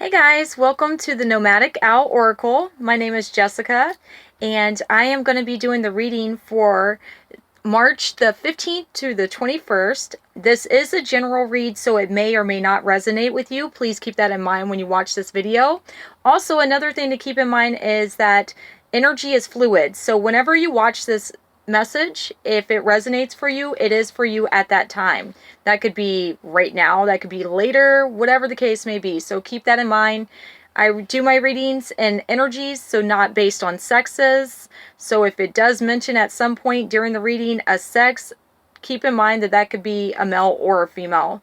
Hey guys, welcome to the Nomadic Owl Oracle. My name is Jessica, and I am going to be doing the reading for March the 15th to the 21st. This is a general read, so it may or may not resonate with you. Please keep that in mind when you watch this video. Also, another thing to keep in mind is that energy is fluid, so whenever you watch this message, if it resonates for you, it is for you at that time. That could be right now, that could be later, whatever the case may be. So keep that in mind. I do my readings in energies, so not based on sexes. So if it does mention at some point during the reading a sex, keep in mind that that could be a male or a female.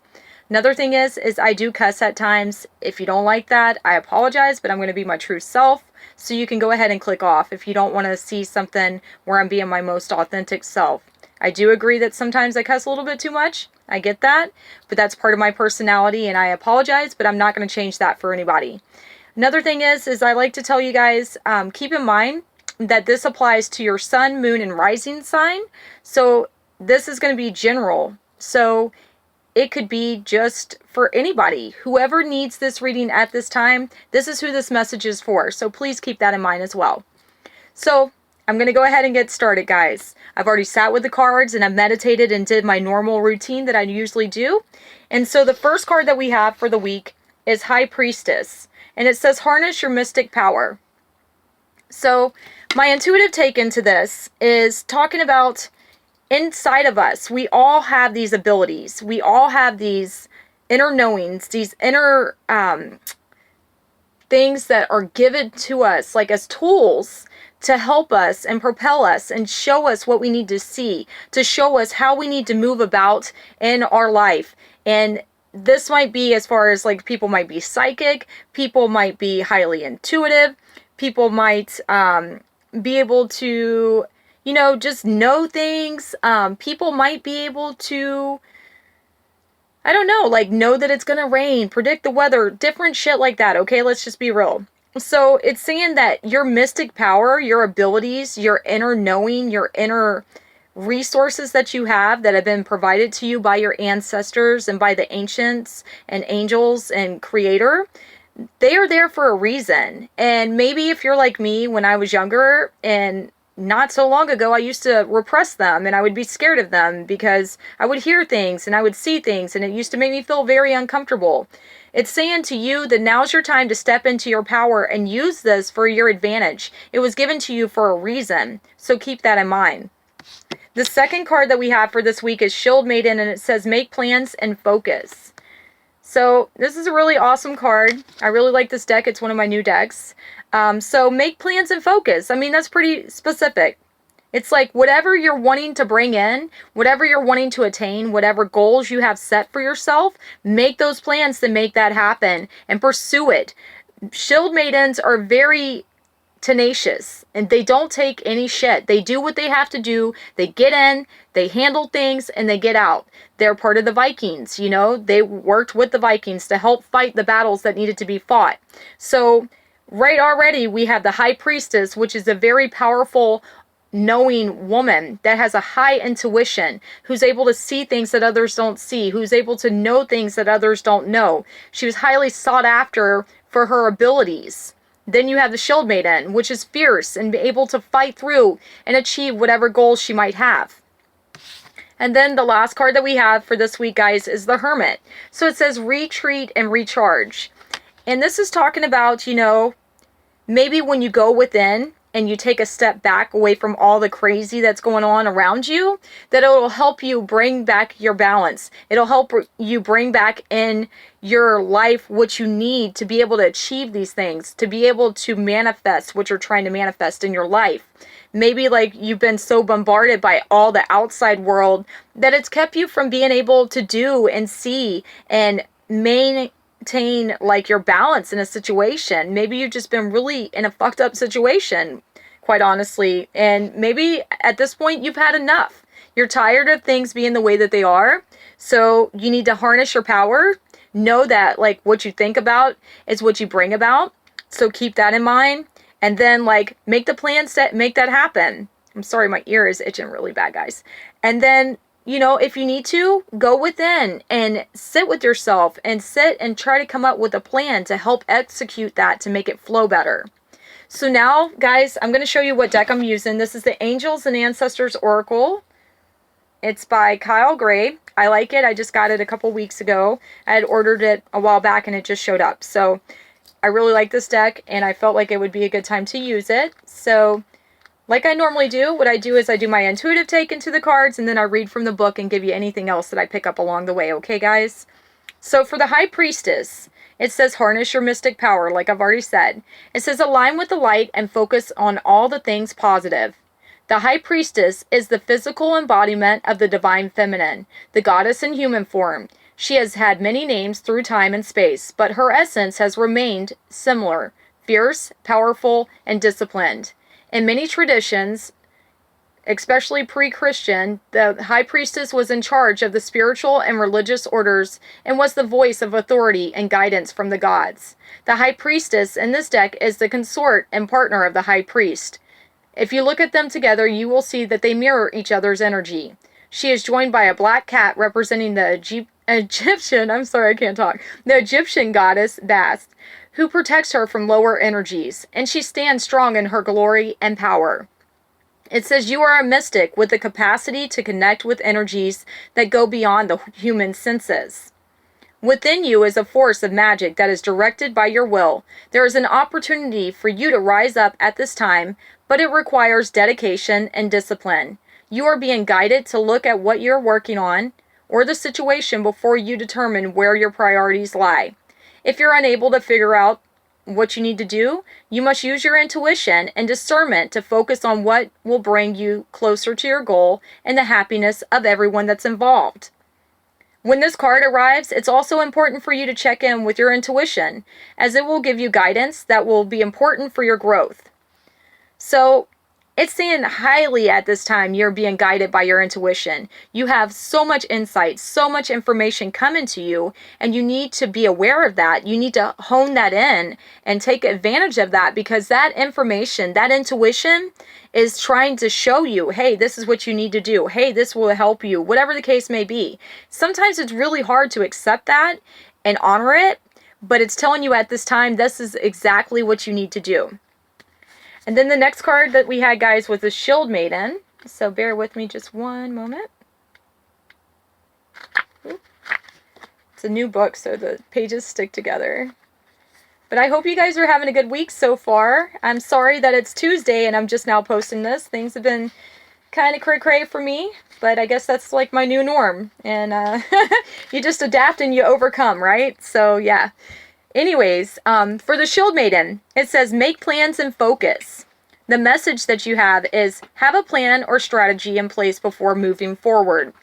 Another thing is I do cuss at times. If you don't like that, I apologize, but I'm going to be my true self. So you can go ahead and click off if you don't want to see something where I'm being my most authentic self. I do agree that sometimes I cuss a little bit too much. I get that, but that's part of my personality and I apologize, but I'm not going to change that for anybody. Another thing is I like to tell you guys, keep in mind that this applies to your sun, moon, and rising sign. So this is going to be general. So it could be just for anybody. Whoever needs this reading at this time, this is who this message is for. So please keep that in mind as well. So I'm going to go ahead and get started, guys. I've already sat with the cards and I've meditated and did my normal routine that I usually do. And so the first card that we have for the week is High Priestess. And it says, harness your mystic power. So my intuitive take into this is talking about inside of us, we all have these abilities. We all have these inner knowings, these inner things that are given to us like as tools to help us and propel us and show us what we need to see, to show us how we need to move about in our life. And this might be as far as like people might be psychic, people might be highly intuitive, people might be able to, you know, just know things. People might be able to, I don't know, like know that it's gonna rain, predict the weather, different shit like that. Okay, let's just be real. So it's saying that your mystic power, your abilities, your inner knowing, your inner resources that you have that have been provided to you by your ancestors and by the ancients and angels and creator, they are there for a reason. And maybe if you're like me, when I was younger and not so long ago, I used to repress them and I would be scared of them because I would hear things and I would see things and it used to make me feel very uncomfortable. It's saying to you that now's your time to step into your power and use this for your advantage. It was given to you for a reason, so keep that in mind. The second card that we have for this week is Shield Maiden, and it says make plans and focus. So this is a really awesome card. I really like this deck. It's one of my new decks. So make plans and focus. I mean, that's pretty specific. It's like whatever you're wanting to bring in, whatever you're wanting to attain, whatever goals you have set for yourself, make those plans to make that happen and pursue it. Shield Maidens are very tenacious and they don't take any shit. They do what they have to do. They get in, they handle things, and they get out. They're part of the Vikings, you know, they worked with the Vikings to help fight the battles that needed to be fought. So right already we have the High Priestess, which is a very powerful knowing woman that has a high intuition, who's able to see things that others don't see, who's able to know things that others don't know. She was highly sought after for her abilities. Then you have the Shield Maiden, which is fierce and able to fight through and achieve whatever goals she might have. And then the last card that we have for this week, guys, is the Hermit. So it says retreat and recharge. And this is talking about, you know, maybe when you go within and you take a step back away from all the crazy that's going on around you, that it'll help you bring back your balance. It'll help you bring back in your life what you need to be able to achieve these things, to be able to manifest what you're trying to manifest in your life. Maybe like you've been so bombarded by all the outside world that it's kept you from being able to do and see and maintain like your balance in a situation. Maybe you've just been really in a fucked up situation, quite honestly, and maybe at this point you've had enough. You're tired of things being the way that they are, so you need to harness your power. Know that like what you think about is what you bring about, so keep that in mind, and then like make the plan set, make that happen. I'm sorry, my ear is itching really bad, guys. And then if you need to, go within and sit with yourself and sit and try to come up with a plan to help execute that to make it flow better. So now, guys, I'm going to show you what deck I'm using. This is the Angels and Ancestors Oracle. It's by Kyle Gray. I like it. I just got it a couple weeks ago. I had ordered it a while back and it just showed up. So I really like this deck and I felt like it would be a good time to use it. So like I normally do, what I do is I do my intuitive take into the cards and then I read from the book and give you anything else that I pick up along the way. Okay, guys? So for the High Priestess, it says harness your mystic power, like I've already said. It says align with the light and focus on all the things positive. The High Priestess is the physical embodiment of the divine feminine, the goddess in human form. She has had many names through time and space, but her essence has remained similar, fierce, powerful, and disciplined. In many traditions, especially pre-Christian, the High Priestess was in charge of the spiritual and religious orders and was the voice of authority and guidance from the gods. The High Priestess in this deck is the consort and partner of the High Priest. If you look at them together, you will see that they mirror each other's energy. She is joined by a black cat representing the the Egyptian goddess Bast, who protects her from lower energies, and she stands strong in her glory and power. It says you are a mystic with the capacity to connect with energies that go beyond the human senses. Within you is a force of magic that is directed by your will. There is an opportunity for you to rise up at this time, but it requires dedication and discipline. You are being guided to look at what you're working on or the situation before you determine where your priorities lie. If you're unable to figure out what you need to do, you must use your intuition and discernment to focus on what will bring you closer to your goal and the happiness of everyone that's involved. When this card arrives, it's also important for you to check in with your intuition, as it will give you guidance that will be important for your growth. So, it's saying highly at this time you're being guided by your intuition. You have so much insight, so much information coming to you, and you need to be aware of that. You need to hone that in and take advantage of that, because that information, that intuition is trying to show you, hey, this is what you need to do. Hey, this will help you, whatever the case may be. Sometimes it's really hard to accept that and honor it, but it's telling you at this time, this is exactly what you need to do. And then the next card that we had, guys, was the Shield Maiden. So bear with me just one moment. It's a new book, so the pages stick together. But I hope you guys are having a good week so far. I'm sorry that it's Tuesday and I'm just now posting this. Things have been kind of cray-cray for me, but I guess that's like my new norm. And you just adapt and you overcome, right? So yeah. Anyways, for the Shield Maiden, it says make plans and focus. The message that you have is have a plan or strategy in place before moving forward.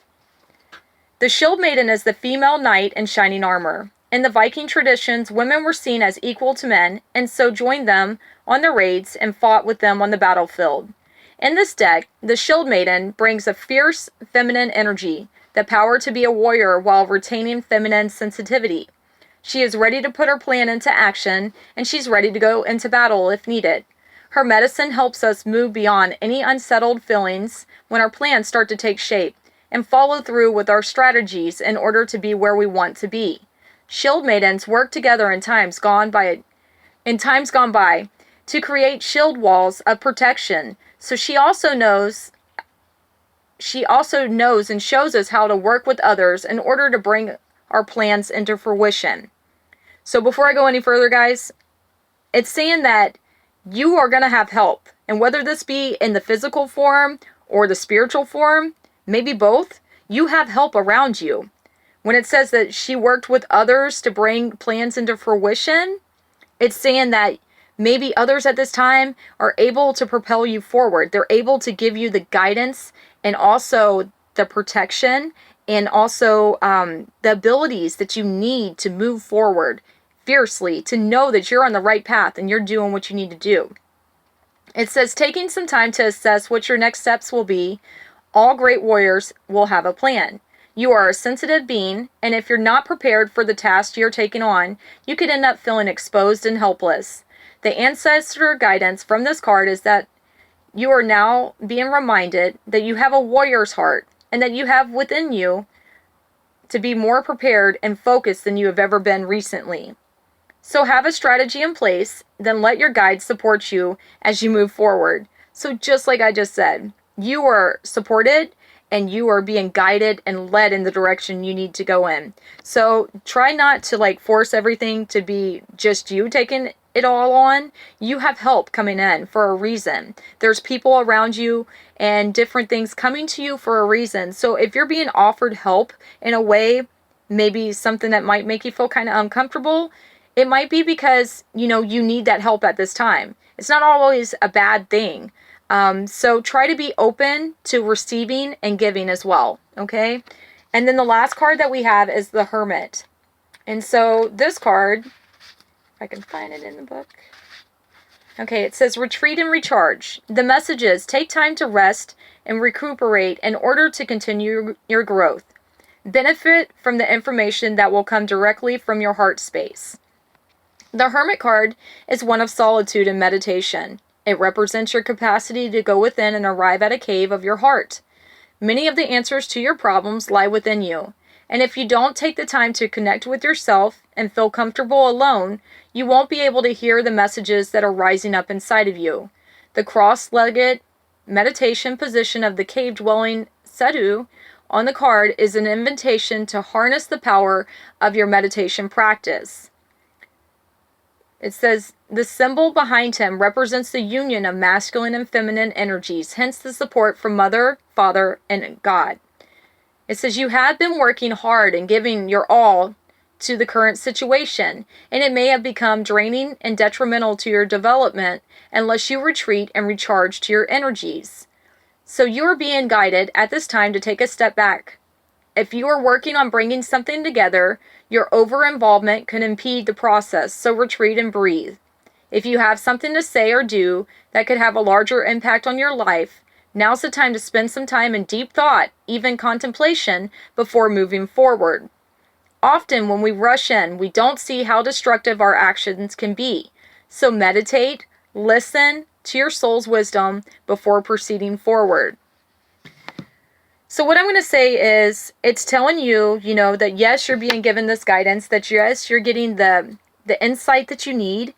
The Shield Maiden is the female knight in shining armor. In the Viking traditions, women were seen as equal to men, and so joined them on the raids and fought with them on the battlefield. In this deck, the Shield Maiden brings a fierce feminine energy, the power to be a warrior while retaining feminine sensitivity. She is ready to put her plan into action, and she's ready to go into battle if needed. Her medicine helps us move beyond any unsettled feelings when our plans start to take shape, and follow through with our strategies in order to be where we want to be. Shield Maidens work together in times gone by to create shield walls of protection. So she also knows and shows us how to work with others in order to bring our plans into fruition. So before I go any further, guys, it's saying that you are going to have help. And whether this be in the physical form or the spiritual form, maybe both, you have help around you. When it says that she worked with others to bring plans into fruition, it's saying that maybe others at this time are able to propel you forward. They're able to give you the guidance and also the protection and also the abilities that you need to move forward fiercely, to know that you're on the right path and you're doing what you need to do. It says taking some time to assess what your next steps will be. All great warriors will have a plan. You are a sensitive being, and if you're not prepared for the task you're taking on, you could end up feeling exposed and helpless. The ancestor guidance from this card is that you are now being reminded that you have a warrior's heart. and that you have within you to be more prepared and focused than you have ever been recently. So have a strategy in place, then let your guides support you as you move forward. So just like I just said, you are supported and you are being guided and led in the direction you need to go in. So try not to like force everything to be just you taking it all on. You have help coming in for a reason. There's people around you and different things coming to you for a reason. So if you're being offered help in a way, maybe something that might make you feel kind of uncomfortable, it might be because, you need that help at this time. It's not always a bad thing. So try to be open to receiving and giving as well, okay? And then the last card that we have is the Hermit. And so this card, if I can find it in the book. Okay, it says retreat and recharge. The message is take time to rest and recuperate in order to continue your growth. Benefit from the information that will come directly from your heart space. The Hermit card is one of solitude and meditation. It represents your capacity to go within and arrive at a cave of your heart. Many of the answers to your problems lie within you, and if you don't take the time to connect with yourself and feel comfortable alone, you won't be able to hear the messages that are rising up inside of you. The cross-legged meditation position of the cave-dwelling Sadhu on the card is an invitation to harness the power of your meditation practice. It says, the symbol behind him represents the union of masculine and feminine energies, hence the support from Mother, Father, and God. It says, you have been working hard and giving your all to the current situation, and it may have become draining and detrimental to your development unless you retreat and recharge to your energies. So you are being guided at this time to take a step back. If you are working on bringing something together, your over-involvement can impede the process, so retreat and breathe. If you have something to say or do that could have a larger impact on your life, now's the time to spend some time in deep thought, even contemplation, before moving forward. Often when we rush in, we don't see how destructive our actions can be. So meditate, listen to your soul's wisdom before proceeding forward. So what I'm going to say is, it's telling you, that yes, you're being given this guidance, that yes, you're getting the insight that you need,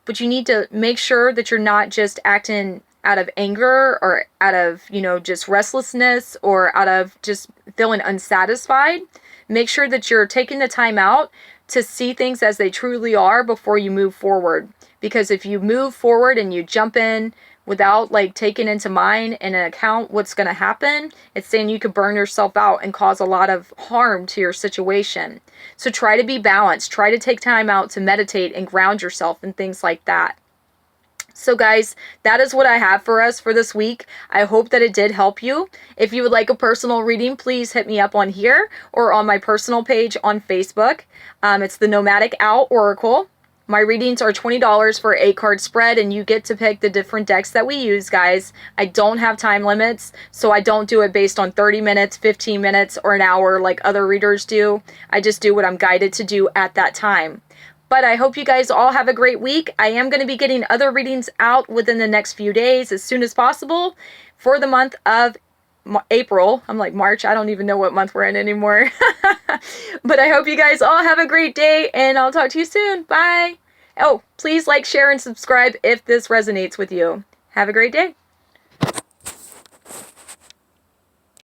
but you need to make sure that you're not just acting out of anger or out of, just restlessness or out of just feeling unsatisfied. Make sure that you're taking the time out to see things as they truly are before you move forward. Because if you move forward and you jump in without taking into mind and an account what's going to happen, it's saying you could burn yourself out and cause a lot of harm to your situation. So try to be balanced. Try to take time out to meditate and ground yourself and things like that. So guys, that is what I have for us for this week. I hope that it did help you. If you would like a personal reading, please hit me up on here or on my personal page on Facebook. It's the Nomadic Owl Oracle. My readings are $20 for an 8-card spread, and you get to pick the different decks that we use, guys. I don't have time limits, so I don't do it based on 30 minutes, 15 minutes, or an hour like other readers do. I just do what I'm guided to do at that time. But I hope you guys all have a great week. I am going to be getting other readings out within the next few days as soon as possible for the month of April. I'm like March. I don't even know what month we're in anymore. But I hope you guys all have a great day, and I'll talk to you soon. Bye. Oh, please like, share, and subscribe if this resonates with you. Have a great day.